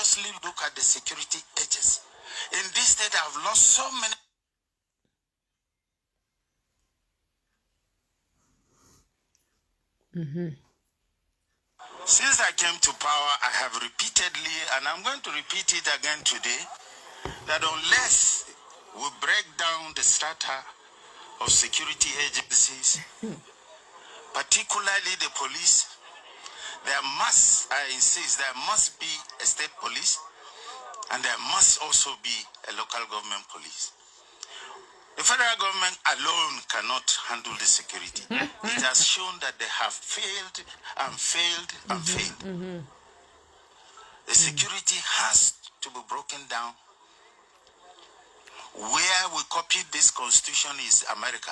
seriously look at the security agents. In this state, I've lost so many. Since I came to power, I have repeatedly, and I'm going to repeat it again today, that unless we break down the strata of security agencies, particularly the police, there must, I insist, there must be a state police, and there must also be a local government police. The federal government alone cannot handle the security. It has shown that they have failed and failed and failed. The security has to be broken down. Where we copied this constitution is America.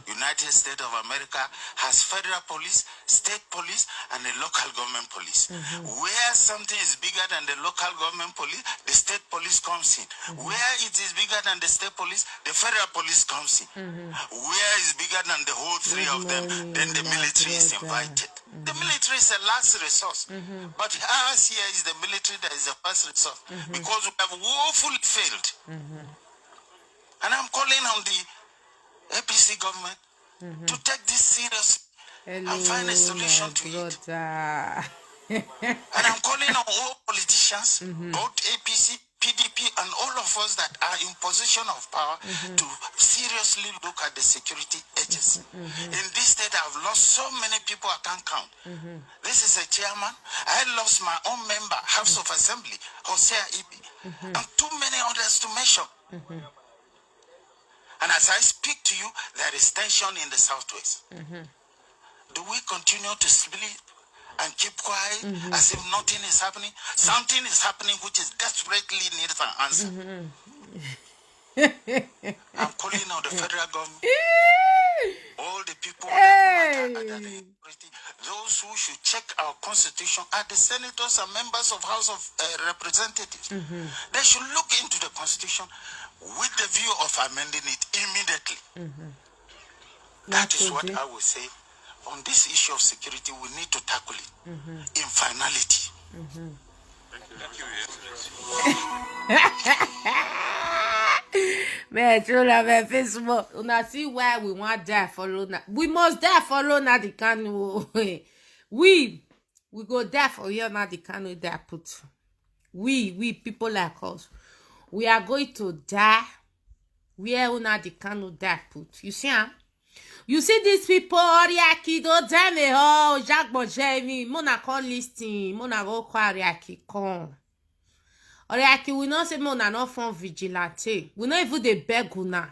United States of America has federal police, state police, and a local government police. Where something is bigger than the local government police, the state police comes in. Where it is bigger than the state police, the federal police comes in. Where is bigger than the whole three of them, then the military is invited. The military is a last resource. But ours here is the military that is the first resource. Because we have woefully failed. And I'm calling on the APC government to take this seriously and find a solution to it. And I'm calling on all politicians, both APC, PDP, and all of us that are in position of power to seriously look at the security agency. In this state, I've lost so many people I can't count. This is a chairman. I lost my own member, House of Assembly, Hosea Ibi, and too many others to mention. And as I speak to you, there is tension in the Southwest. Do we continue to sleep and keep quiet as if nothing is happening? Something is happening which is desperately needs an answer. I'm calling on the federal government, all the people that matter under the authority, those who should check our constitution are the senators and members of House of Representatives. They should look into the constitution with the view of amending it immediately. That is what I will say. On this issue of security, we need to tackle it in finality. Thank you. Man, true love and Facebook. Una see why we want die for Lona. We must die for Lona the Kanu. We go die for you now the Kanu that put. We people like us. We are going to die where una the Kanu that put. You see, huh? You see these people, Oriaki, don't tell me, oh, Jacques Bojemi, Mona can't listen, Mona go call Oriaki, come. Oriaki, we not say Mona not from vigilante. We not even the beg una.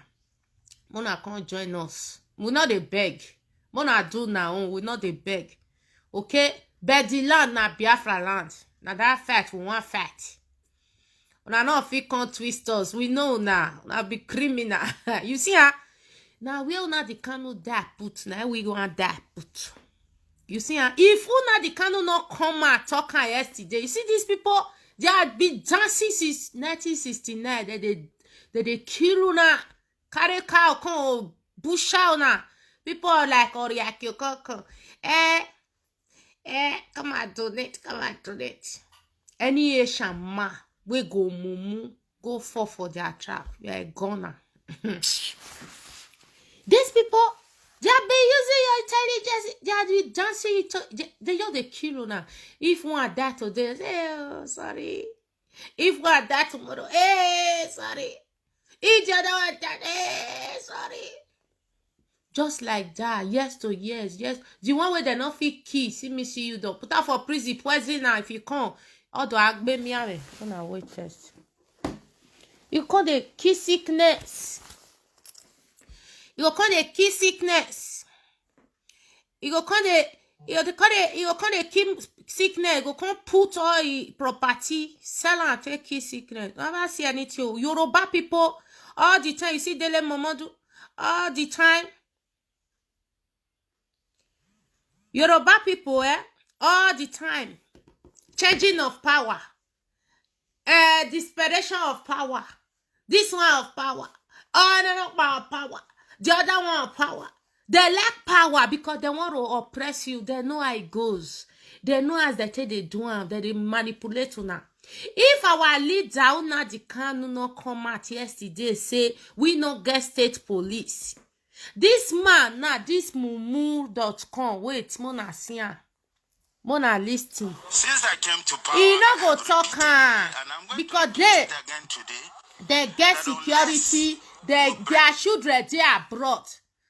Mona can't join us. We not the beg. Mona do now, we not the beg. Okay? But the land na Biafra land. Now that fact, we want fact. Una not fit can't twist us. We know now. Una be criminal. You see, huh? Now we are not the Kanu that put. Now we go and that put. You see, if una the Kanu not come out talking yesterday, you see these people, they have been dancing since 1969. They kill una, carry cow, come bush out na. People are like Oriaki, come and donate. Any Asian ma, we go mumu, go for their trap. You are a goner. These people, they have been using your intelligence. They have been dancing. They just the kill now. If one die today, say, oh, sorry. If one die tomorrow, sorry. If the other one die, sorry. Just like that, yes to yes. The one where they not fit key, see you though. Put out for prison, poison now if you come. Although I be me, I'm gonna wait test. You call the key sickness. You call the key sickness. You go call the key sickness. You come put all property, sell and take key sickness. Never see anything. Yoruba people all the time. You see Dele Momodu all the time. Yoruba people, all the time. Changing of power. Desperation of power. This one of power. Oh, no, power. The other one of power. They lack power because they want to oppress you. They know how it goes. They know as they take they do am, they manipulate una. If our leader Nnamdi Kanu no come out yesterday say we no get state police, this man now, this mumu.com, wait, mona see am, mona listen. Since I came to power, He no go talk am because again today. they get security, their children they are abroad.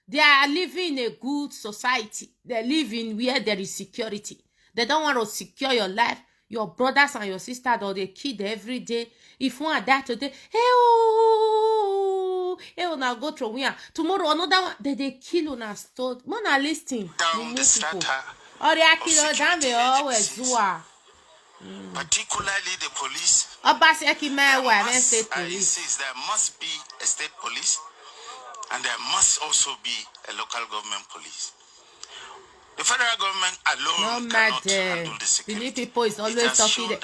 They are living in a good society. They live in where there is security. They don't want to secure your life. Your brothers and your sisters, or they kill every day. If one die today, hey, now go through here. Tomorrow another one, they kill una store. Mona listing. Down the strata. Or they kill down the always do. Particularly the police. Obaseki state police. There must be a state police, and there must also be a local government police. The federal government alone cannot handle the security. Benin people is always talking.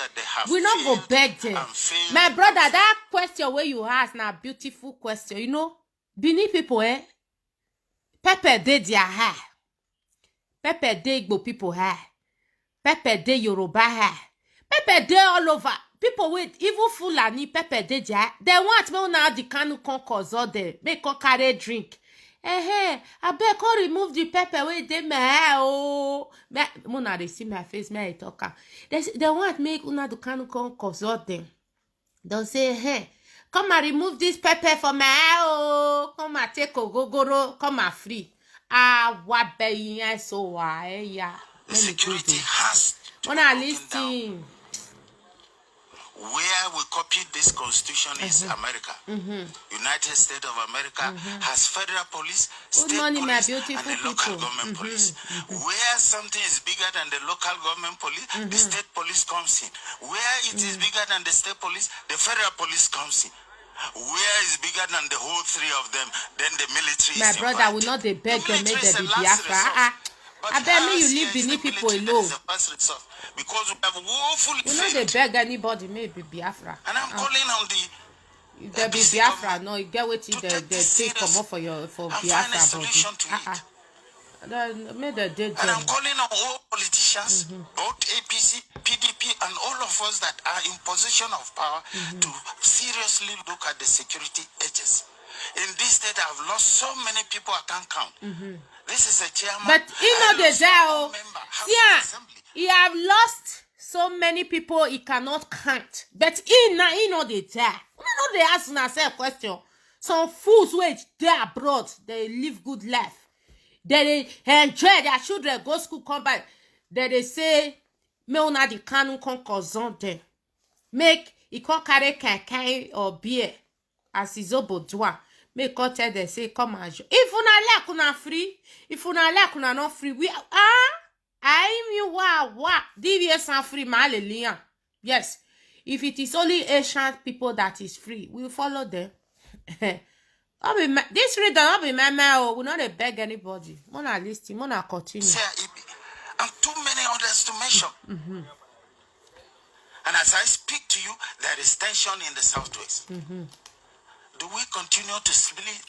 We not go beg them. My brother, that question where you ask now, beautiful question. You know, Benin people, Pepper dey their hair. Pepper dey Igbo people hair. Pepper dey Yoruba hair. Pepper dey all over. People with even Fulani pepper dey there. They want me now the Kanu concourse all there. Make come carry drink. I beg come remove the pepper wey dey my hair. Oh, Mona they see my face. Me talk. They want make una the Kanu concourse all them. They'll say, hey, come and remove this pepper from my hair. Oh, come and take ogogoro. Come and free. What be so why? Yeah. The security has to Mona listen. Where we copied this constitution is America. United States of America has federal police, state police, and the local government police. Where something is bigger than the local government police, the state police comes in. Where it is bigger than the state police, the federal police comes in. Where is bigger than the whole three of them, then the military My is brother invited. will not they beg them make Military is them be a last Biafra. resort. I bet me you leave Benin people alone. Because we have woefully You know they beg anybody maybe Biafra. And I'm calling on the There be Biafra, no, you get what they take come up for find a solution to Biafra. it. Made the dead. And I'm calling on all politicians, both APC, PDP, and all of us that are in position of power to seriously look at the security edges. In this state, I've lost so many people I can't count. This is a chairman. But you know the jail. Yeah. He have lost so many people he cannot count. But he know the jail. You know they ask themselves question. Some fools wait there abroad, they live good life. They enjoy their children go school come back. They say me una the Kanu concourse them. Make he can carry can or beer as his obo doa. Make come tell they say come and join. If una like una free, if una like una not free, we I'm you wa DVS and free malelian. Yes. If it is only Asian people that is free, we'll follow them. This reader not be my man. We not beg anybody. Mona listen, mona continue. And too many others to mention. And as I speak to you, there is tension in the southwest. Do we continue to sleep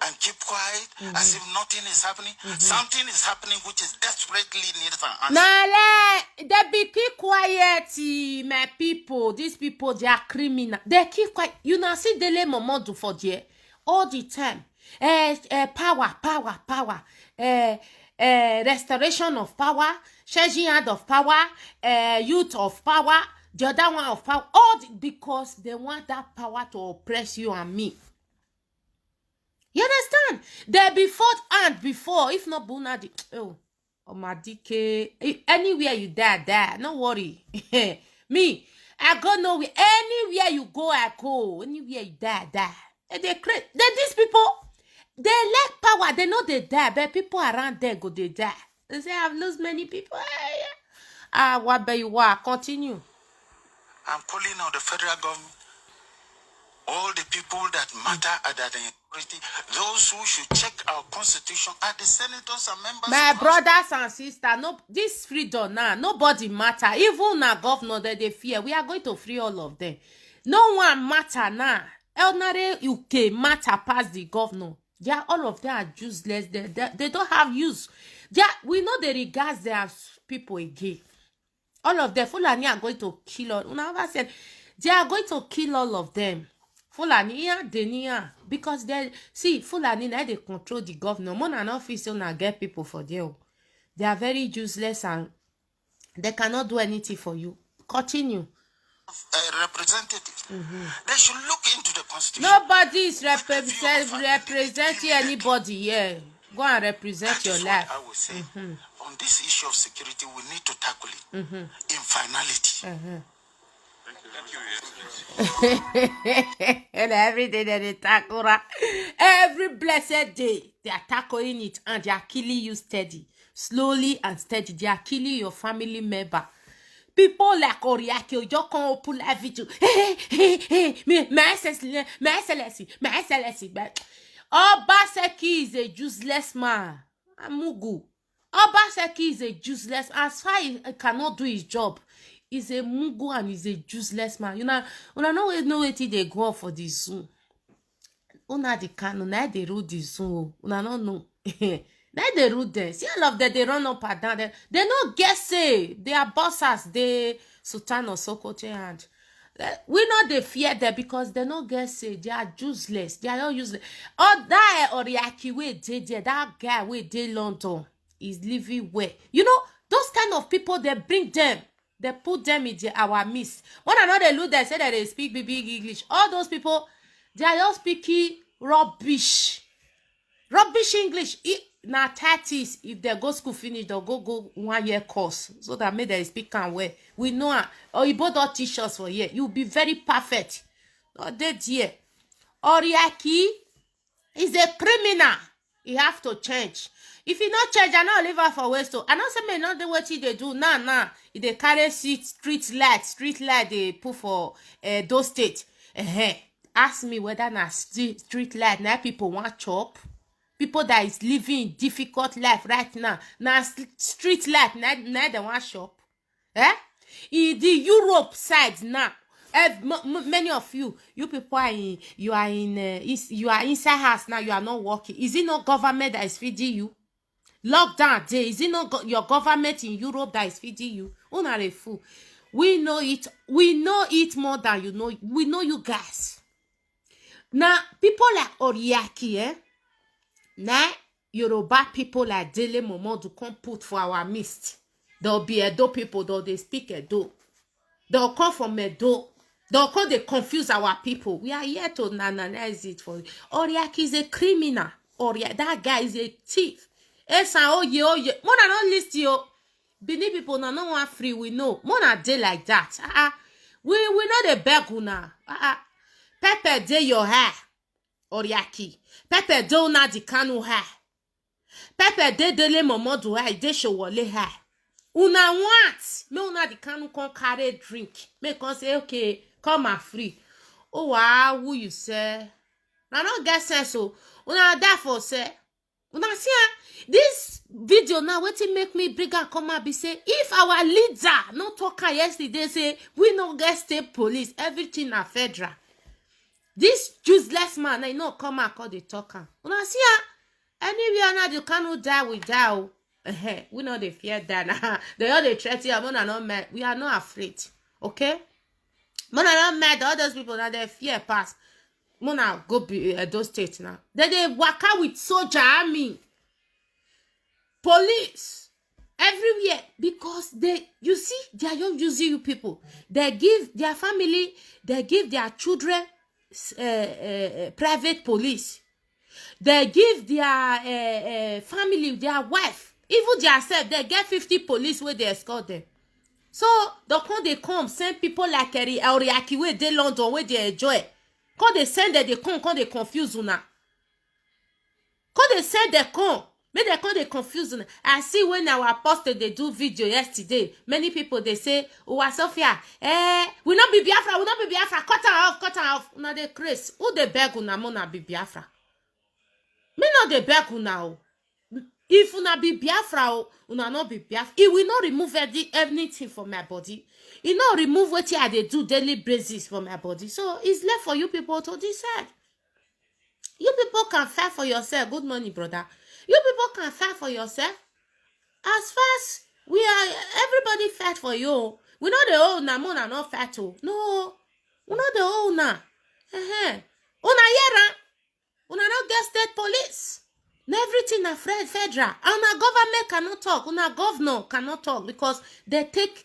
and keep quiet as if nothing is happening? Something is happening which is desperately needs an answer. Nale, they be keep quiet, my people. These people, they are criminal. They keep quiet. You know, see Dele Momodu for there all the time. Power. Restoration of power, changing hand of power, youth of power, the other one of power. Because they want that power to oppress you and me. You understand? There be fourth hand before, if not Bunadi. Madike. Anywhere you die. No worry. Me, I go nowhere. Anywhere you go, I go. Anywhere you die. These people, they like power. They know they die, but people around there go they die. They say I've lost many people. What be you are? Continue. I'm calling on the federal government, all the people that matter are that authority, those who should check our constitution are the senators and members. My brothers and sisters, no, this freedom now, nobody matter. Even our governor that they fear, we are going to free all of them. No one matter now. Elnare UK matter past the governor. Yeah, all of them are useless. They don't have use. Yeah, we know they regard them as people again. All of them, Fulani are going to kill all. Una said they are going to kill all of them. Fulani, Denia, because they see Fulani now they control the governor. More than office na get people for there. They are very useless and they cannot do anything for you. Continue. Representative. They should look into the constitution. Nobody is representing anybody here. Go and represent That your is life. what I would say. On this issue of security, we need to tackle it in finality. And every day that they tackle that, every blessed day they are tackling it and they are killing you steady, slowly and steady. They are killing your family member. People like Oriaki, you just can't pull a video. My excellency. Obaseki is a useless man. Mugu. Obaseki is a useless. As far as he cannot do his job, he's a mugu and he's a useless man. You know what they go for the zoo. Una the canon, now they rule the zoo. Una no know. Now they rule them. See all of them, they run up and down. They no guess say they are bosses. They Sultan or Sokoto and we know they fear them because they no guess say they are useless. They are all useless. Oh, that Oriaki way they there, that guy way they London is living where. You know, those kind of people, they bring them. They put them in our midst. When another look, they say that they speak big English. All those people, they are all speaking rubbish English. Now 30s, if they go school finish, they'll go 1 year course so that maybe they speak and well. We know, or you both don't teach us for year. You'll be very perfect. Not that year. Oriaki is a criminal. He have to change. If he not change, I not leave her for waste. I not say me not the what they do. Nah. If they carry street light they put for those states. Ask me whether na street light now people want chop. People that is living difficult life right now. Now street light now they want shop. In the Europe side now, many of you people are you are inside house now. You are not working. Is it not government that is feeding you? Lockdown day. Is it not your government in Europe that is feeding you? Una a fool. We know it. We know it more than you know. We know you guys. Now people like Oriaki, now Yoruba people like Dele Momodu come put for our midst. There'll be Edo people, though they speak Edo. They'll come from Edo. They'll come, they confuse our people. We are here to analyze it for you. Oriaki is a criminal. That guy is a thief. Mona not list you. Benin people no want free, we know. Mona day like that. We know the beg una. Pepe day your hair. Oriaki. Pepe do na di kanu hair. Pepe de Dele Momodu hair. De Showole hair. Una want. Me una di kanu con carry drink. Me con say, okay, come and free. Oh, wow, who you say? Na not get sense, so. Una therefore say. Una see, this video now, what it make me bring and come and be say, if our leader no talk yesterday, say, we no get state police, everything na federal. This useless man, I know come and call the talker. Una see, anywhere now you cannot die without. We know they fear that. They all they threaten you. Not mad. We are not afraid. Okay? Mona not mad. All those people now they fear pass. Mona go be those states now. They work out with soldier army, police everywhere because you see they are not using you people. They give their family, they give their children private police. They give their family, their wife, even their self, they get 50 police where they escort them. So they come send people like Oriaki where they London where they enjoy. Quand they send they come they confuse una. Quand they send they come, but they come they confuse una. I see when our apostle they do video yesterday, many people they say, "Oh, Sophia, we not be Biafra, cut her off. Una they crazy. Who they beg una mona be Biafra? Me not they beg una. If una be Biafra, una not be Biafra. It will not remove anything from my body. It not remove what they do daily basis from my body. So it's left for you people to decide. You people can fight for yourself. Good morning, brother. You people can fight for yourself. As far as We are everybody fight for you. We know the owner, Mona not fight to. No, we know the owner. Una yera. Una not get state police. Everything na federal. And our government cannot talk. Una governor cannot talk because they take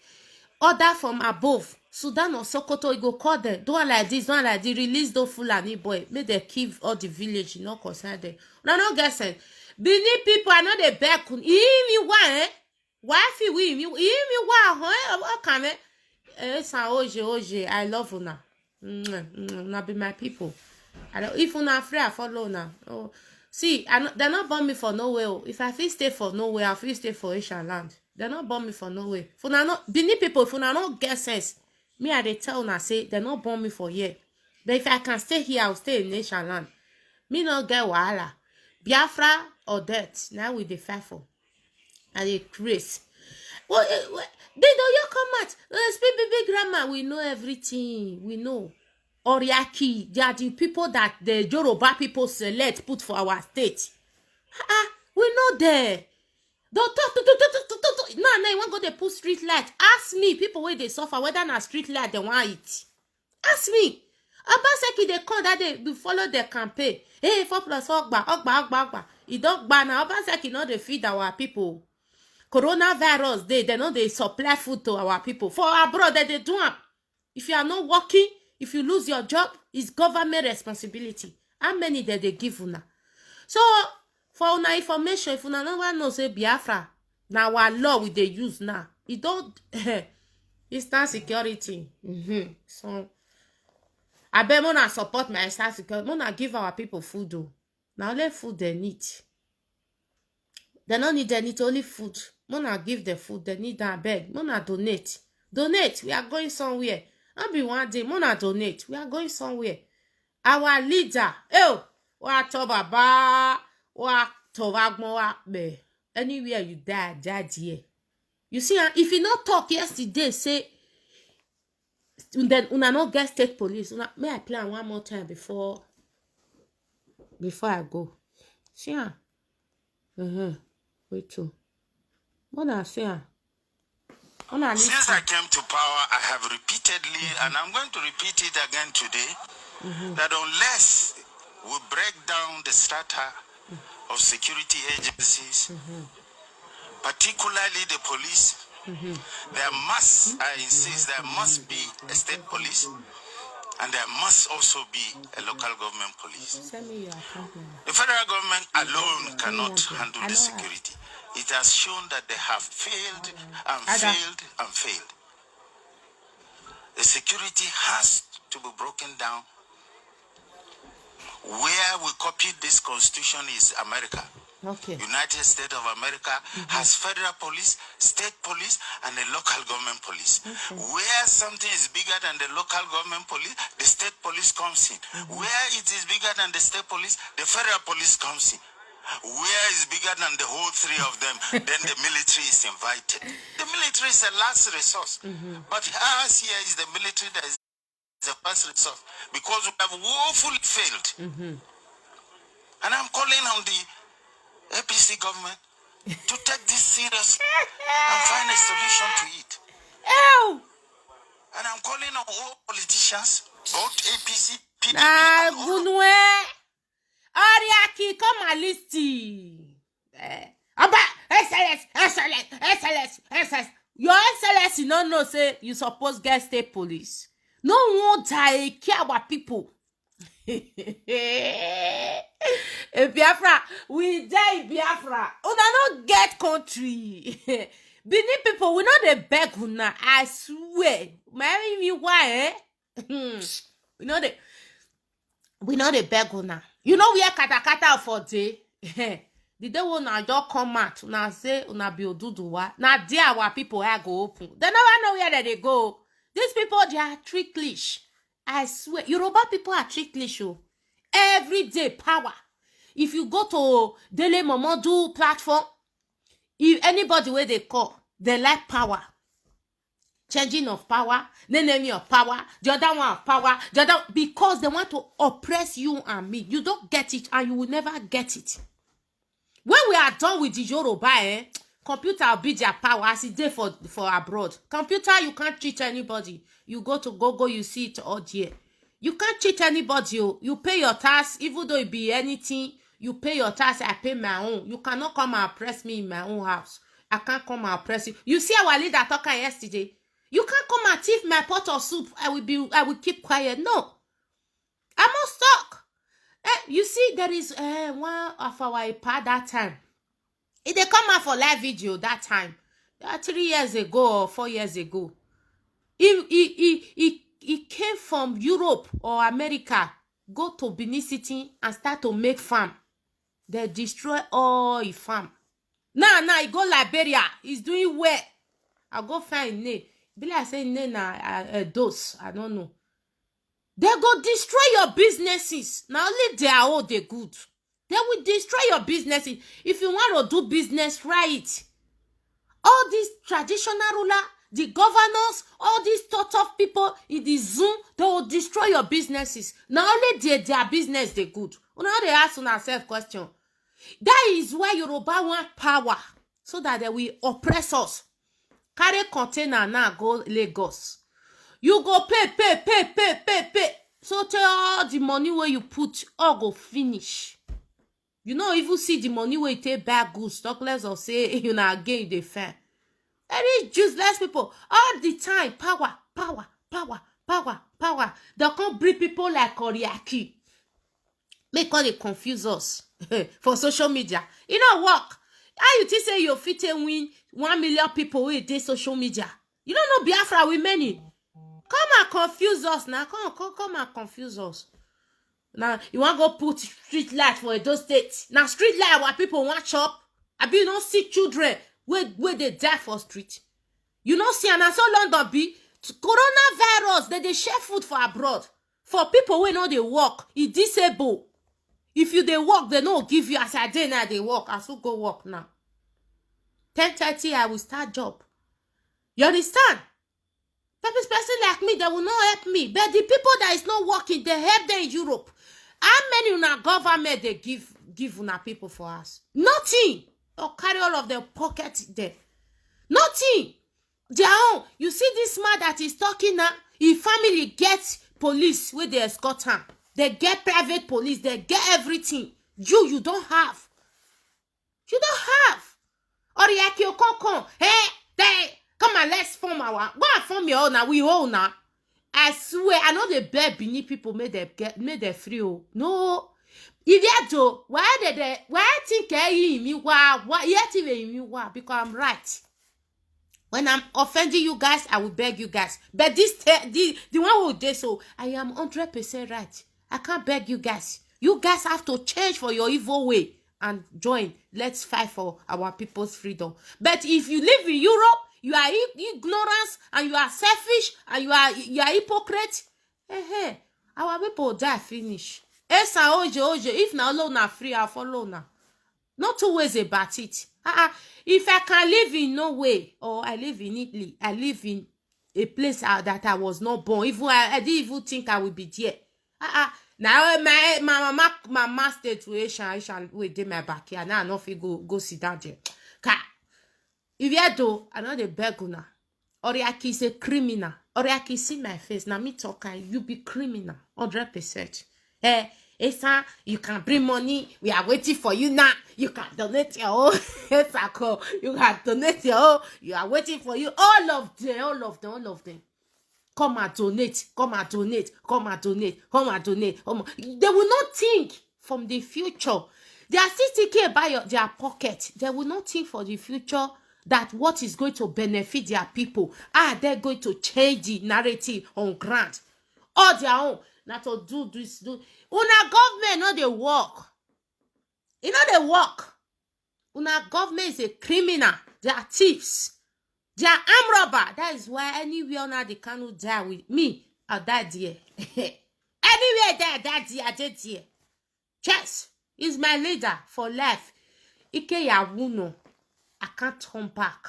order from above. Sudan or Sokoto, you go call them. Don't like this, don't like this. Release those Fulani boy. Make them keep all the village. You know, concern them. Una not get sense. Benin people are not the back. Me why? Why feel we? Me why? What can it? Oje. I love una. Una be my people. I don't. If una afraid, I follow una. Oh. See, they're not born me for nowhere. If I feel stay for nowhere, I feel stay for Asian land. They're not born me for nowhere. If una not Benin people, if una not get sense, me I dey tell una say they're not born me for here. But if I can stay here, I'll stay in Asian land. Me not get wahala. Biafra or death. Now we dey fight for. And they craze. Well, they know you come out. Speak big grammar. We know everything. We know. Oriaki, they are the people that the Yoruba people select put for our state. We know there. Don't talk. Now you want go they put street light. Ask me, people where they suffer, whether na street light they want it. Ask me. Obaseki they come that they follow their campaign. Hey, 4+4 Ogba. It don't ban. Obaseki know they feed our people. Coronavirus, they know they supply food to our people. For abroad, they do them. If you are not working, if you lose your job, it's government responsibility. How many did they give una? So, for una information, if una no one knows say Biafra, now our law we they use now. It don't instant security. So, I bet Mona support my instant security. Mona give our people food though. Now only food they need. They don't need only food. Mona give the food, they need that beg. Mona donate. Donate. We are going somewhere. Not be one day. Mona donate. We are going somewhere. Our leader. Wa to baba. Wa to wagmo be. Anywhere you die here. You see, if you not talk yesterday, say then una not get state police. May I plan one more time before I go? See wait too. What I say? Since I came to power, I have repeatedly, and I'm going to repeat it again today, that unless we break down the strata of security agencies, particularly the police, there must, I insist, there must be a state police, and there must also be a local government police. The federal government alone cannot handle the security. It has shown that they have failed and failed. The security has to be broken down. Where we copied this constitution is America. Okay. United States of America has federal police, state police, and a local government police. Where something is bigger than the local government police, the state police comes in. Where it is bigger than the state police, the federal police comes in. Where is bigger than the whole three of them, then the military is invited. The military is a last resource. But ours here is the military that is the first resource. Because we have woefully failed. And I'm calling on the APC government to take this seriously and find a solution to it. And I'm calling on all politicians, both APC, PDP, and all. Oriaki, come and listen. Excellence. Your excellence, you don't know, say you suppose get state police. No one take care our people. Biafra, we die Biafra. Una no get country. Benin people, we know they beg una. I swear. Marry me why? We know they beg una. You know where katakata for day. The day when I just come out, una say una be oduduwa. Now there our people I go open. They never know where they go. These people they are tricklish. I swear, Yoruba people are tricklish. Every day power. If you go to Dele Momodu platform, if anybody where they call, they like power. Changing of power, the enemy of power, the other one of power, because they want to oppress you and me. You don't get it and you will never get it. When we are done with the Yoruba, computer will be their power as it dey for abroad. Computer, you can't cheat anybody. You go to Google, you see it all there. You can't cheat anybody. You pay your tax, even though it be anything. You pay your tax, I pay my own. You cannot come and oppress me in my own house. I can't come and oppress you. You see our leader talking yesterday. You can't come and thief my pot of soup. I will keep quiet. No. I must talk. You see, there is one of our ipa that time. It they come out for live video that time. 3 years ago or 4 years ago. He came from Europe or America, go to Benin City and start to make farm. They destroy all his farm. Now he go Liberia. He's doing well. I'll go find name. Be like say name na dose. I don't know. They go destroy your businesses. Now only they are all the good. They will destroy your businesses. If you want to do business right, all these traditional ruler, the governors, all these tough people in the Zoom, they will destroy your businesses. Now only their business they good. Now they ask themselves question. That is why Yoruba want power, so that they will oppress us. Carry container now go Lagos. You go pay. So tell all the money where you put, all go finish. You know, if you see the money where you take back goods, talk less or say, you know, again, they fair. Very useless people. All the time, power. They can't bring people like Oriaki. Make all they confuse us for social media. You know what? How you think say you fit win 1 million people with this social media? You don't know Biafra with many. Come and confuse us now. Come and confuse us. Now, you want to go put street light for those states. Now, street light where people want shop. I be don't see children where they die for street. You know, see, and so London be coronavirus, they share food for abroad. For people who know they work, it disabled. If you they work, they no give you as I day now they work. I still go work now. 10:30, I will start job. You understand? Person like me, they will not help me. But the people that is not working, they help them in Europe. How many una government they give una people for us? Nothing. They'll carry all of their pockets there. Nothing. Their own. You see this man that is talking now, his family gets police where they escort him. They get private police. They get everything. You don't have. You don't have. Oriaki Okoko. Hey, come on, let's form our. Go and form your own now. We own now. I swear, I know the bad beneath people made them free. No. If you do, why think me? Why yet even me? Why? Because I'm right. When I'm offending you guys, I will beg you guys. But the one who did so, I am 100% right. I can't beg you guys. You guys have to change for your evil way and join. Let's fight for our people's freedom. But if you live in Europe, you are ignorant and you are selfish and you are hypocrite. Hey, our people die finish. Esa oje. If na alone na free, I'll follow now. Not two ways about it. If I can live in Norway or I live in Italy, I live in a place that I was not born. Even I didn't even think I would be there. Now my mama situation, I shall wait in my backyard. Now I know if you go sit down there. If you do, I know the beggar. Oriaki is a criminal. Oriaki see my face. Now me talking, you be criminal. 100%. Esa, you can bring money. We are waiting for you now. You can donate your own. Esako, you can donate your own. You are waiting for you. All of them. Come and donate. They will not think from the future. They are still thinking about their pocket. They will not think for the future that what is going to benefit their people. They're going to change the narrative on ground. All their own. Not to do this. Una government no dey work. You know they work. Una government is a criminal. They are thieves. They are armed robber. That is why anywhere now they cannot die with me. I'll die there. Anywhere there, that there, I did there. Yes, he's my leader for life. Ike Yawuno. I can't turn back.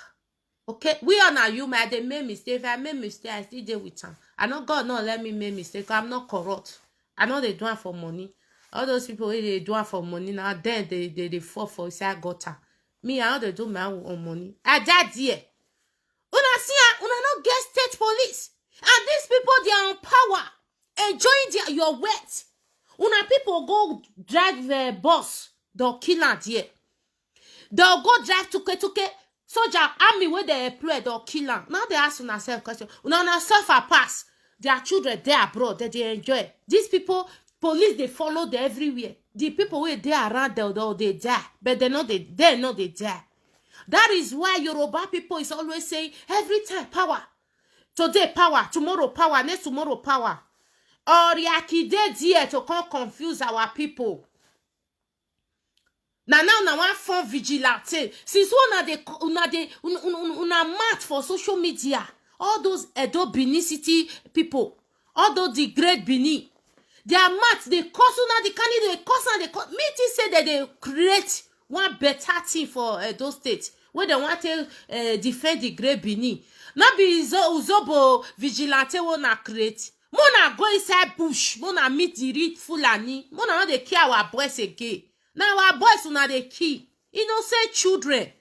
Okay, we are now human. I did make mistake. If I make mistake, I still deal with them. I know God not let me make mistake. I'm not corrupt. I know they do it for money. All those people they do it for money now. Then they fall for inside gutter. Me, I dey do my own money. I die there. Una see, una no get state police. And these people, they are on power. Enjoying your wealth. Una people go drive the bus. They'll kill her there. They'll go drive tuke. Soldier, army where they employ, they'll kill her. Now they ask una self question. Una suffer pass. Their children, they abroad, they enjoy. These people, police, they follow them everywhere. The people where they around them, they die. But they know they die. That is why Yoruba people is always saying, every time, power. Today, power. Tomorrow, power. Next tomorrow, power. Or Yakide there to come confuse our people. Now one form vigilante. Since una mad for social media. All those Edo Benin City people, all those the great Benin, they are mad. They cause una the candidate, me say that they create one better thing for Edo State where they want to defend the great Benin. Not be uzobo vigilante wanna create. Mona go inside bush. Mona meet the real Fulani. Mona not they care our boys again. Now our boys una they key. Innocent children.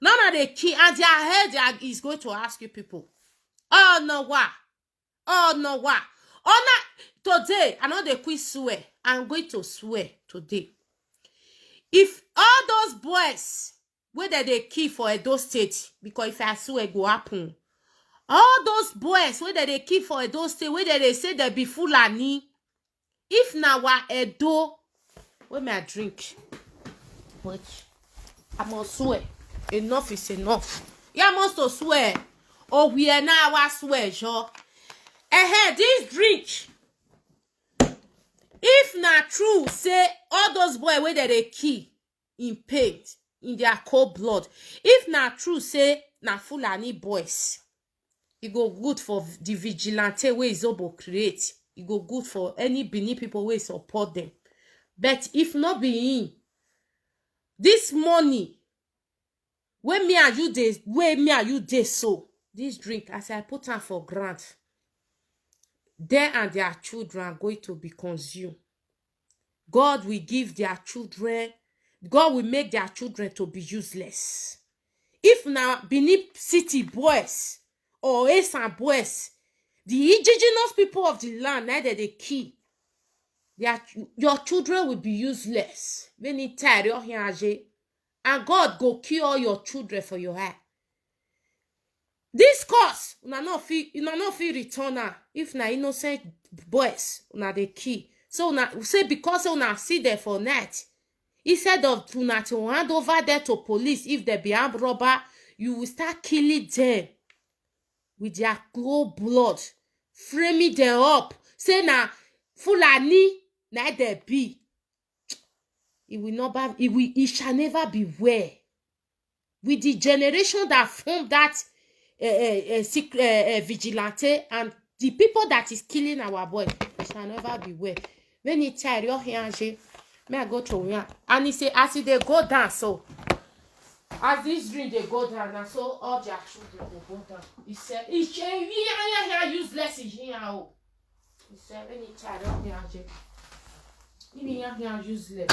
None of the key and their head is going to ask you people. Oh no what? Oh no today I know they quit swear. I'm going to swear today. If all those boys whether they key for Edo State, because if I swear go happen. All those boys whether they key for Edo State, whether they say they be Fulani. If now Edo, where may I drink? But I must swear. Enough is enough. You must to swear. Oh, we are now I swear, sure. This drink. If not true, say all those boys where they key in paint in their cold blood. If not true, say na Fulani boys. It go good for the vigilante way Zobo create. It go good for any Benin people way support them. But if not be in this money, when me and you dey so this drink as I put on for grant, they and their children are going to be consumed. God will give their children, God will make their children to be useless. If now Benin City boys or Esan boys, the indigenous people of the land, neither they key, your children will be useless. Many tired and God go kill all your children for your eye. This course, una no fit return her if na innocent boys una dey kill. So una say because una see there for night, instead of una to hand over there to police if they be armed robber, you will start killing them with their cold blood, framing them up. Say na Fulani na they be. It shall never be well. With the generation that formed that vigilante and the people that is killing our boy, it shall never be well. When he tired, your hands, may I go to him? And he say, as they go down, so as this dream they go down, and so all their children will go down. He said, useless is here. He said, when he tired, your hands, he useless.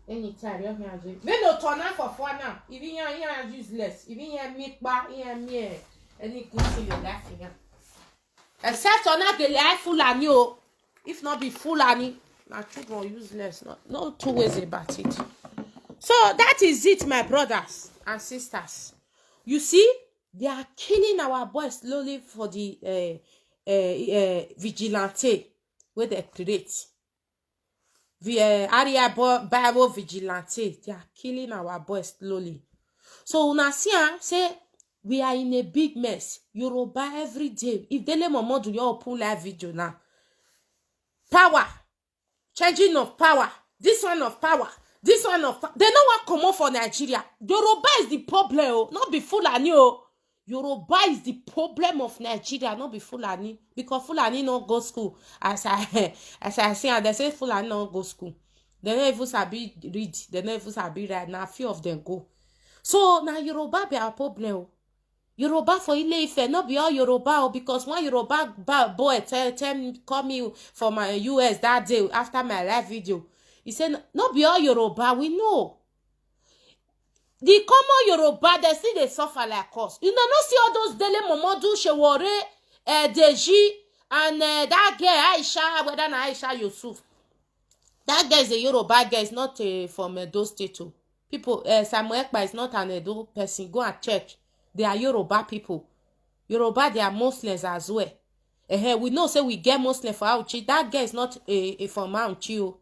Anytime you hear me, me no turn up for fun now. Even you useless. Even you make back, you me any good thing you laughing at. Except on that the life Fulani. If not be Fulani, my children useless. No two ways about it. So that is it, my brothers and sisters. You see, they are killing our boys slowly for the vigilante where they create. Area Bible vigilante, they are killing our boys slowly. So una see say we are in a big mess. Yoruba every day. If Dele Momo do your open live video now, power, changing of power, this one of power, this one of they know what come on for Nigeria. Yoruba is the problem, not be Fulani. Yoruba is the problem of Nigeria, not be Fulani, because Fulani no go school. As I say, and they say Fulani no go school. They don't even sabi read. They don't even sabi write. Now few of them go. So now Yoruba be our problem. Yoruba for Ile-Ife, not be all Yoruba, because one Yoruba boy tell me call me for my US that day after my live video. He said, not be all Yoruba. We know the common Yoruba, they still they suffer like us. You know, not see all those Dele Momodu, Shewore, Deji, and that girl Aisha, whether na Aisha Yusuf. That guy is a Yoruba guy, is not from Edo State. People, Samuel Ekpa is not an Edo person. Go and check. They are Yoruba people. Yoruba, they are Muslims as well. We know, say we get Muslim for Auchi. That guy is not from Auchi.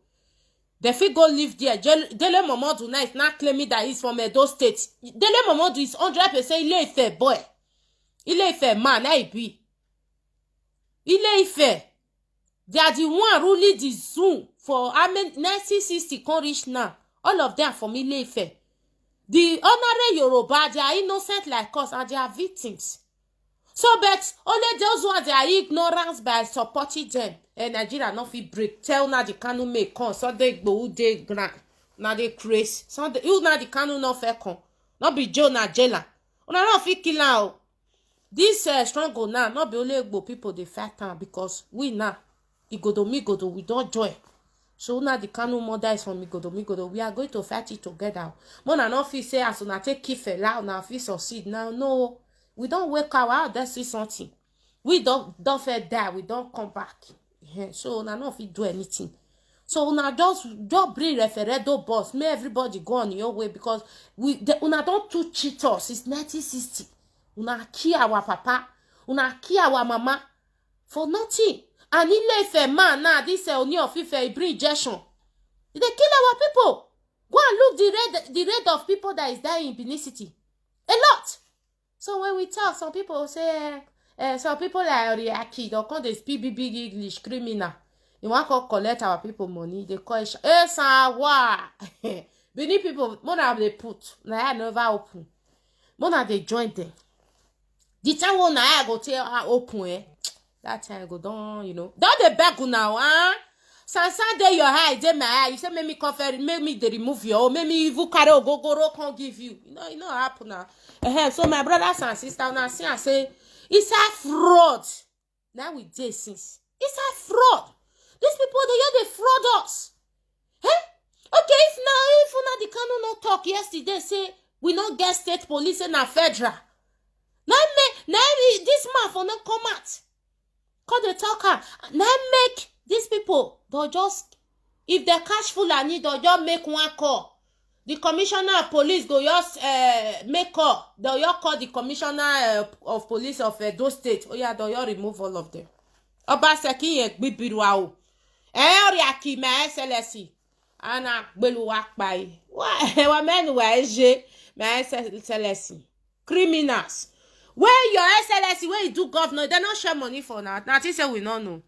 They fit go live there. Dele Momodu now is not claiming that he's from Edo State. Dele Momodu is 100% Ile-Ife boy. Ile-Ife man, I be. Ile-Ife. They are the one ruling the zoo for 1960 come reach now. All of them from Ile-Ife. The honorary Yoruba, they are innocent like us and they are victims. So, but only those ones, they are ignorance by supporting them. And Nigeria not fit break. Tell na the Kanu make come. So they go who they grant. Now they crazy. So you na the Kanu not fair come. Not be Joe na jailer. Una not fit kill out. This struggle now, not be only Igbo people they fight now because we now, Igodo, we don't join. So now the Kanu mother is from Igodo. We are going to fight it together. Mona not fit say as una take Kifela, una fit succeed. Now no, we don't wake up out. That's something. We don't fair die. We don't come back. Yeah. So una not fit do anything. So una just bring referendum boss. May everybody go on your way because una don't to cheat us. It's 1960. Una kill our papa. Una kill our mama for nothing. And Ile-Ife man now, this Oni of Ife, he bring injection. They kill our people. Go and look the rate of people that is dying in Benin City. A lot. So when we talk, some people say, some people like Oriaki, they'll call this big English criminal. You want to collect our people money, they call it, Sawa. Benin people, more than they put, now I never open. More than they join them. The time when I go tell her open, that time go down, you know. Don't they beg you now, huh? Sansan dey your eye, dey my eye. You say make me confer, make me they remove you, or make me even carry go can't give you. You know happen now. So my brothers and sisters now see and say it's a fraud. Now we dey since it's a fraud. These people they fraud us. Okay, if una the Kanu no talk yesterday say we not get state police and a federal. Now this man for not come out. Call the talker. Now make these people, they'll just, if they catch Fulani, they'll just make one call. The commissioner of police go just make call. They'll just call the commissioner of police of Edo State. Oh yeah, they'll just remove all of them. Obaseki yek bibiruwa o. Oriaki my SLSC. Ana gbelu wakpai. Wa menu wa eje my SLSC. Criminals. Where your SLSC, where you do governor, they don't share money for now. Now, say we don't know.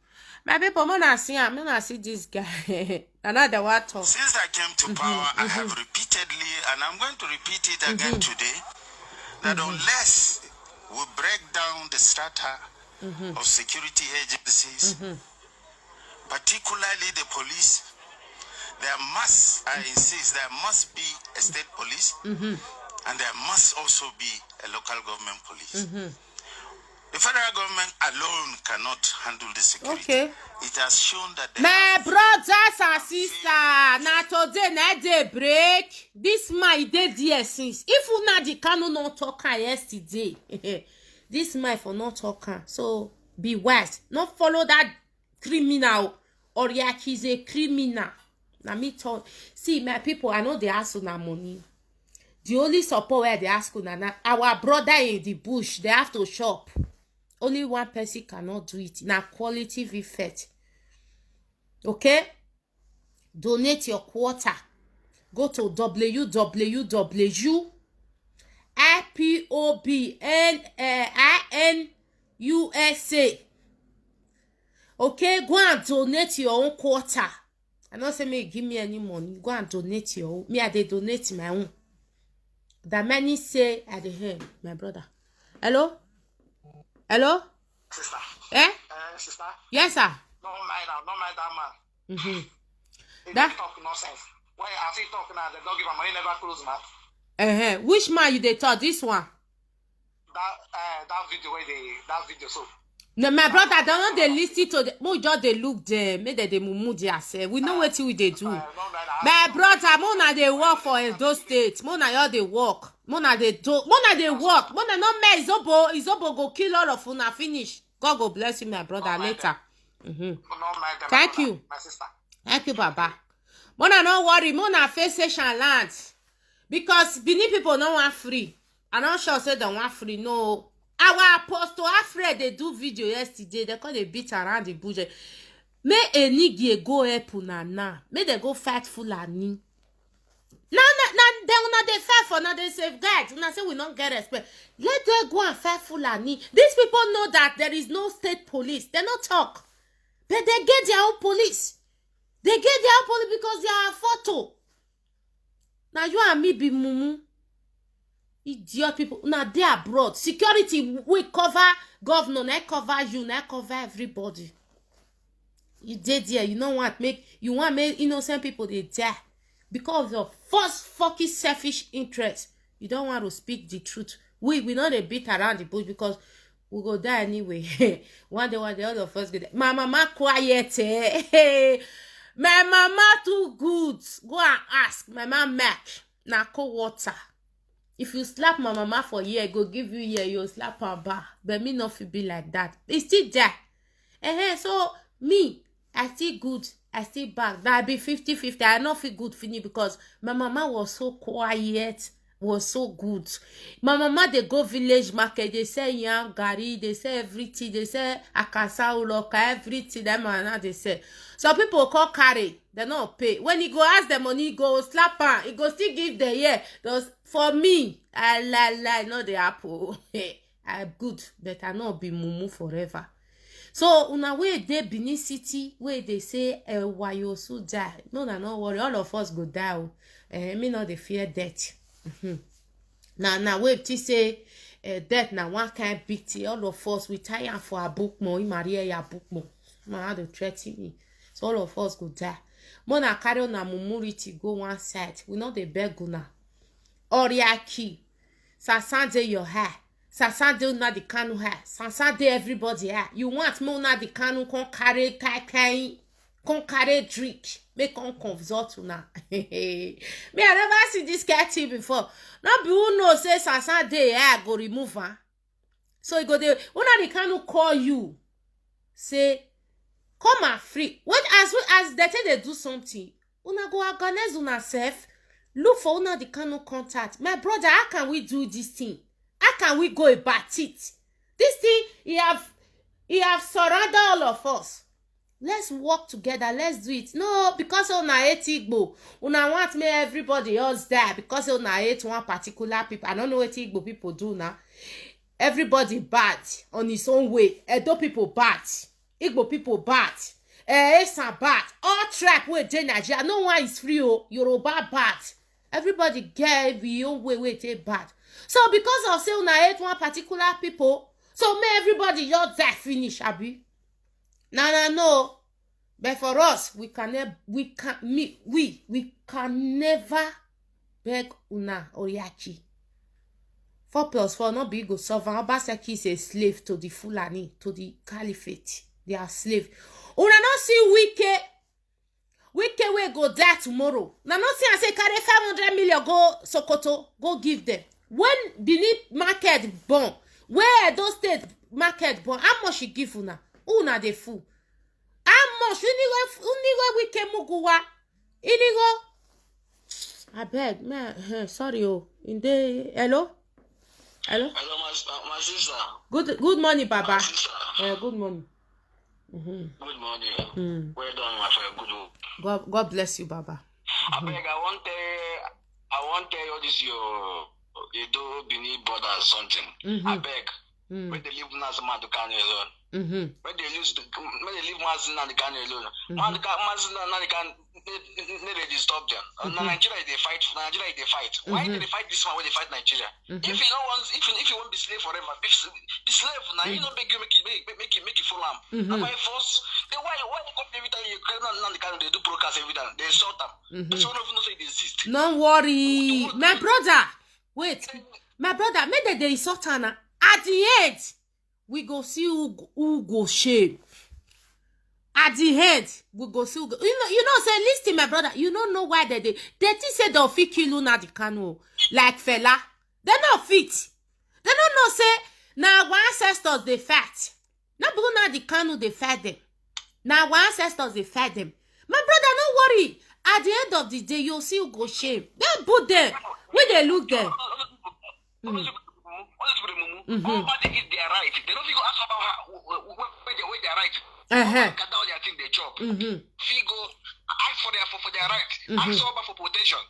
My people, I see this guy. Another water. Since I came to power, I have repeatedly, and I'm going to repeat it again today, that unless we break down the strata of security agencies, particularly the police, there must, I insist, there must be a state police. And there must also be a local government police. The federal government alone cannot handle the security. Okay. It has shown that... My brothers and sisters, now today, now they break. This my day there since. If you not the Kanu not talking yesterday, this my for not talking. So be wise. Not follow that criminal or he's a criminal. Now me talk. See, my people, I know they ask for money. The only support where they ask Nana, our brother in the bush, they have to shop. Only one person cannot do it. Now quality effect. Okay? Donate your quarter. Go to www.IPOBNINUSA. Okay? Go and donate your own quarter. I don't say me give me any money. Go and donate your own. Me, I they donate my own. That many say at the end, my brother. Hello? Sister. Sister? Yes, sir. Don't mind that man. He That talk nonsense. Why I see talking now, they don't give him money, never close mouth. Which man you they talk? This one? That video where that video so. No, my brother, they don't they listen to the more just they look them, make they mumu themselves. We know what they do. My brother, Mona they work for those states. Mona y'all they work. Mona they do. Mona they work. Mona no man Izobo go kill all of una finish. God go bless you, my brother. Later. Thank you. My sister. Thank you, Baba. Mona no worry. Mona face station land because Benin people no want free. I'm not sure say they want free. No. Our apostle Alfred they do video yesterday. They call they beat around the bush. May a nigga go help una. May they go fight Fulani. Now they una they fight for now they safeguard. Una say we don't get respect. Let them go and fight Fulani. These people know that there is no state police. They not talk, but they get their own police. They get their own police because they are a photo. Now you and me be mumu. Idiot people. Now they are abroad. Security we cover governor, not cover you, not cover everybody. You did there. You don't want make innocent people they die because of first fucking selfish interest. You don't want to speak the truth. We not a beat around the bush because we go die anyway. One day the other of us get there. My mama quiet. My mama too good. Go and ask my mama Mac. Now cold water. If you slap my mama for a year, go give you a year, you'll slap her back. But me not feel be like that. It's still there. So me, I still good. I still back. That be 50-50. I not feel good finish because my mama was so quiet, was so good. My mama they go village market, they say yam, gari, they say everything, they say akasa uloka, everything. Them and they say. Some people call carry, they not pay. When he go ask the money, he go slap her, he go still give the year. Those for me, I lie, not the apple. I'm good, but I not be mumu forever. So una way they Benin City, where they say why you so die. No, worry, all of us go down. Me not the fear death. Now wait to say death now one kind big tea. All of us we tire for a book more. Maria ya book more. Man had to threaten me. So all of us go die. Mona carry on a mumurity go one side. We not the beg una. Oriaki. Sasande your hair. Sasande una the canu hair. Sasande everybody hair. You want me una the canu con carry kai con carry drink. Make on consult una. Me I never see this cat before. Not be who know say Sasande hair go remove her. So you go there. Una the canu call you. Say come and free. What as they say they do something. Una go organize una self. Look for una the canu contact. My brother, how can we do this thing? How can we go about it? This thing, he have surrounded all of us. Let's work together. Let's do it. No, because una hate Igbo. Una want me everybody else die. Because una hate one particular people. I don't know what Igbo people do now. Everybody bad on his own way. Edo people bad. Igbo people bad. Esan bad. All tribe with Nigeria. No one is free. Yoruba bad. Everybody get your own way take bad. So because of say una hate one particular people, so may everybody your die finish, abi? No. But for us, we can never beg una oriachi. 4 + 4 not be go sovereign. Obaseki is a slave to the Fulani, to the Caliphate. They are slave. Una not see Wike will go there tomorrow. Now not see I say carry 500 million go Sokoto, go give them. When Benin market born, where those state market born, how much you give una the fool? How much unigo Wike muguwa? Inigo? I beg, man. Sorry, in the hello. Hello, my sister. Good morning, Baba. Good morning. Good morning. Well done, my friend. Good work. God bless you, Baba. I beg, I want to tell you this your Edo Benin border or something. I beg. When they leave Nazama to Kano alone. When they leave Mazin and the Kano alone. Mazin and the Kano they stop them. Nigeria they fight. Why do they fight this one when they fight Nigeria? If you don't want, if you want to be slave forever, be slave now. You don't make you full arm. And by force, then why come every time you clear the Kano they do broadcast every time they shut them. But you don't know say they exist. Don't worry, my brother. Wait, my brother. Maybe they insult her at the end. we go see who go shame. At the end, we go see who go. You know, say, listen, my brother, you don't know why they think say they'll fit kill Nnamdi Kanu. Like fella. They not fit. They don't know, say, now our ancestors, they fight. Not because Nnamdi Kanu, they fight them. Now our ancestors, they fight them. My brother, don't worry. At the end of the day, you'll see who go shame. They put them. When they look there. Nobody is their right. They don't even ask about where their right. Cut down their thing they chop. Figo ask for their right. Ask for protection.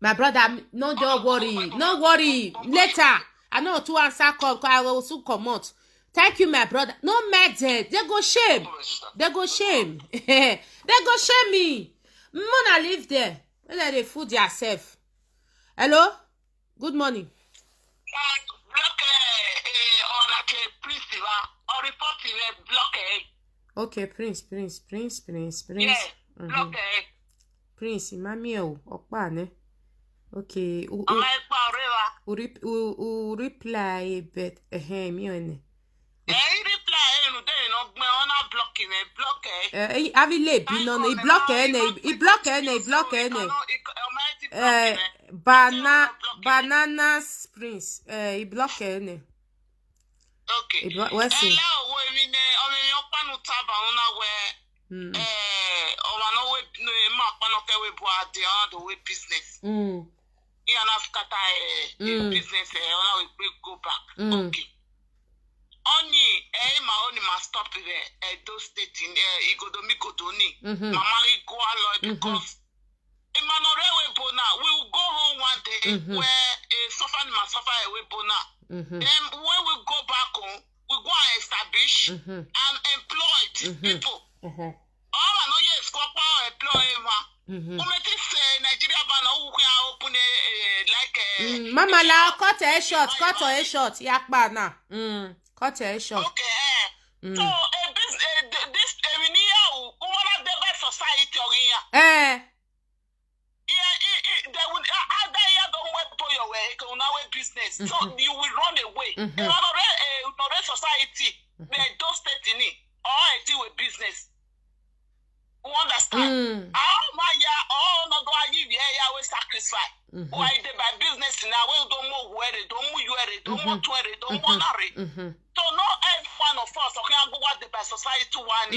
My brother, no don't worry. No worry. Later, I know to answer call. I will soon come out. Thank you, my brother. No matter. They go shame. They go shame. They go shame me. Mona live there. Let they food yourself. Hello? Good morning. Okay, Prince. Yeah, Prince, mami okpa ne. Okay, reply but me on. Avile bi no i block bananas Prince i block ene. Okay. What's it? Business. Business go back. Okay. Only ma only must stop those state in Igodomi Godoni. Mama go along because Emmanuel Bona we will go home one day where suffer must suffer away Bona. Then when we go back home, we go and establish and employ people. All I know yes, go employ Nigeria open Mama la cut a short. Yakba na. Cut a short. Okay. So this society they will business. So you will run away. Another society, they don't state in it. Or it with business. You understand? No go give we sacrifice. Why they buy business now? We don't move where they don't move where they don't want to where they don't want to. So not every one of us okay go what they buy society one.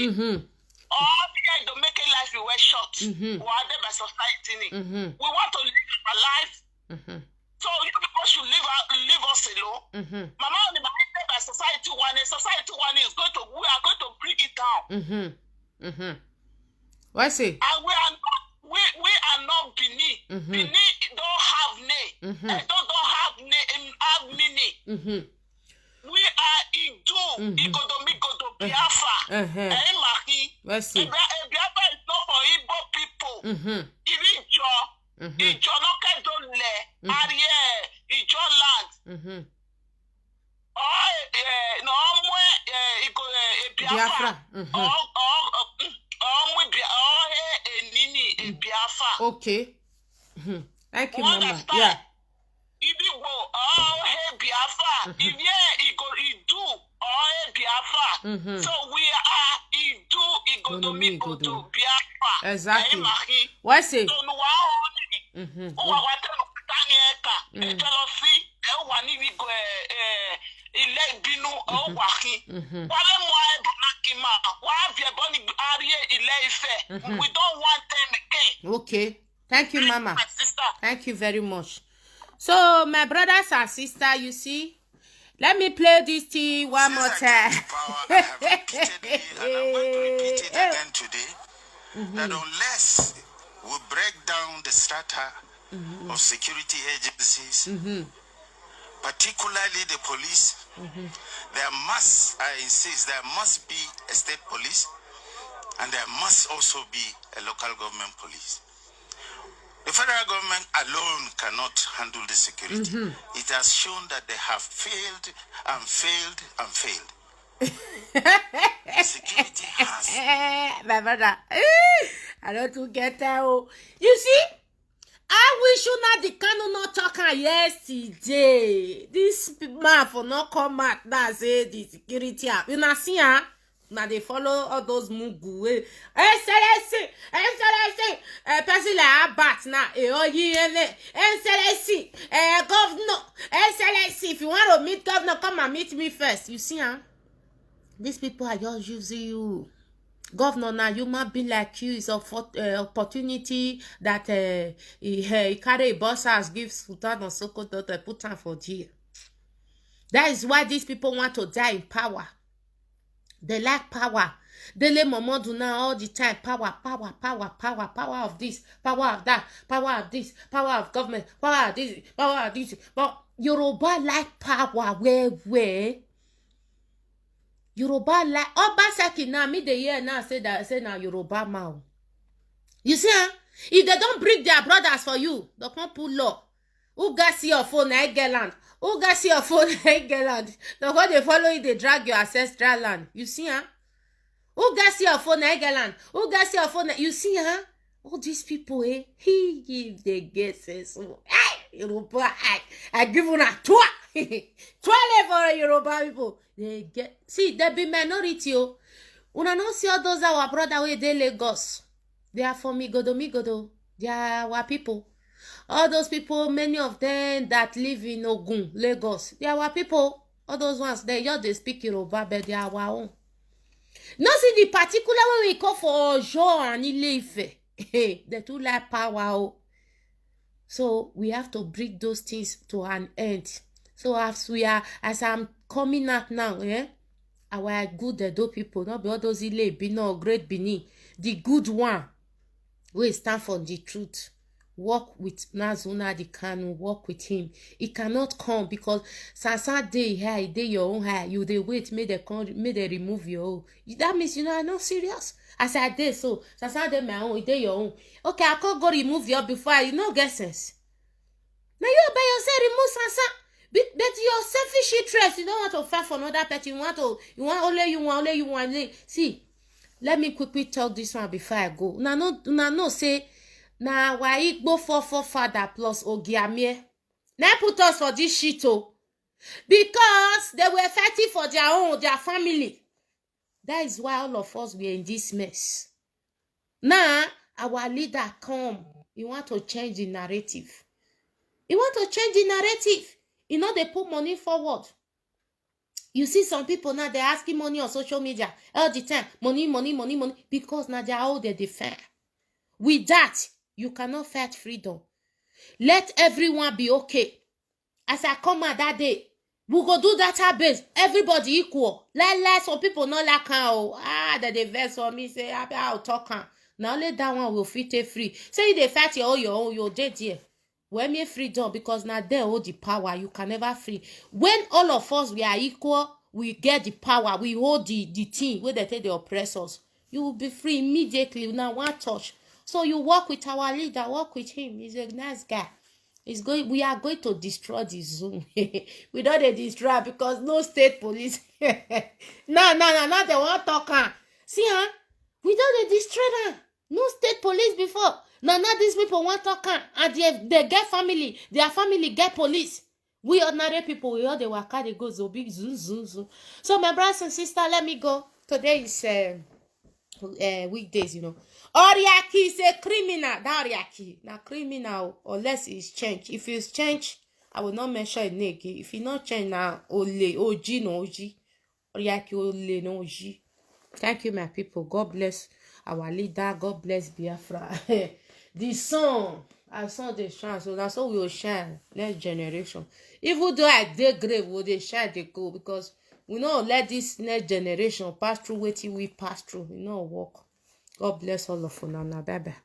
All because to make a life we were short. What they buy society. We want to live a life. So you people should leave us alone. Mama only by society one is going to we are going to bring it down. What's it? And we are not Benin. Benin don't have name. Don't have meaning. We are Igodomi Biafra. What's it? Biafra is not for Igbo people. Even Ijo don't let Ijo land. Biafra. Okay. Thank you, Mama. Yeah. If you go, Biafra. If Biafra. So we are Igodomi Biafra. Exactly. What's it? We don't want them again. Okay. Thank you, Mama. Thank you very much. So, my brothers and sisters, you see, let me play this thing one more time. I have repeated it, and I'm going to repeat it again today. That unless we break down the strata of security agencies, particularly the police, there must, I insist, there must be a state police, and there must also be a local government police. The federal government alone cannot handle the security. It has shown that they have failed and failed and failed. Security has. My brother, I don't get that. You see, I wish una the Kanu not talking yesterday. This man for not come out that say the security app. You not see her? Now they follow all those mugu. Excellency, person like Abat now. Excellency, governor, excellency. If you want to meet governor, come and meet me first. You see, huh? These people are just using you. Governor now, human being like you is a opportunity that he carry a boss house, give Sultan and Sokoto to put on for jail. That is why these people want to die in power. They like power. They let Momodu now all the time. Power of this, power of that, power of this, power of government, power of this, power of this. But Yoruba like power where? Yoruba like Obaseki now, me the year now say now Yoruba man. You see, huh? If they don't bring their brothers for you, they can't pull law. Who got see your phone in England? Who got see your phone in England? The way they follow you, they drag your ancestral land. You see, huh? Who got see your phone in England? Who got see your phone? You see, huh? All these people, he give the guesses. Hey, Yoruba, I give you a tour. 12 for Yoruba people. They get see, they be minority. Una no see all those our brother way they Lagos. They are from Migodo. They are our people. All those people, many of them that live in Ogun, Lagos, they are our people. All those ones, they speak Yoruba, but they are our own. No see the particular one we call for Ojo and Ile-Ife. They too like power. So we have to bring those things to an end. So as I'm coming out now, our good Edo people, not be all those Ile Bino, Great Bini, the good one, we stand for the truth. Walk with Nazuna the Kanu, walk with him. He cannot come because Sansa day here, day your own hair. You they wait, may they remove your own. That means you know I'm not serious. As I did so, Sansa day my own, day your own. Okay, I can't go remove your before you know get sense. Now you by yourself remove Sansa. But your selfish interest, you don't want to fight for another person. You want only. See, let me quickly talk this one before I go. No, say, now why Igbo 4 father plus Ogiamie. Now put us for this shit, because they were fighting for their family. That is why all of us were in this mess. Now, our leader come. He want to change the narrative. You know, they put money forward. You see some people now, they're asking money on social media all the time. Money. Because now they're all they defend. With that, you cannot fight freedom. Let everyone be okay. As I come out that day, we go do database. Everybody equal. Let some people not like that they vex for me. Say, I'll talk. Now let that one will fit it free. Say they fight your own, you're dead here. When me freedom, because now they hold the power, you can never free. When all of us we are equal, we get the power, we hold the thing where they take the oppressors. You will be free immediately. Now one touch. So you work with our leader, work with him. He's a nice guy. We are going to destroy the Zoom. We don't destroy because no state police. No, they won't talk. See, we don't destroy them. No state police before. Now these people want to come and they get family. Their family get police. We ordinary people, we all the waka, they go so big zoom. So my brothers and sisters, let me go. Today is weekdays, you know. Oriaki is a criminal. That Oriaki, now criminal unless it's changed. If it's changed, I will not mention it again. If it's not changed now, Ole, OG, no OG. Oriaki, Ole, no OG. Thank you, my people. God bless our leader. God bless Biafra. The sun, I saw the shine, so that's how we will shine next generation. Even though I dey grave, will they shine, they go, because we don't let this next generation pass through what we pass through. We don't work. God bless all of you now. Bye bye.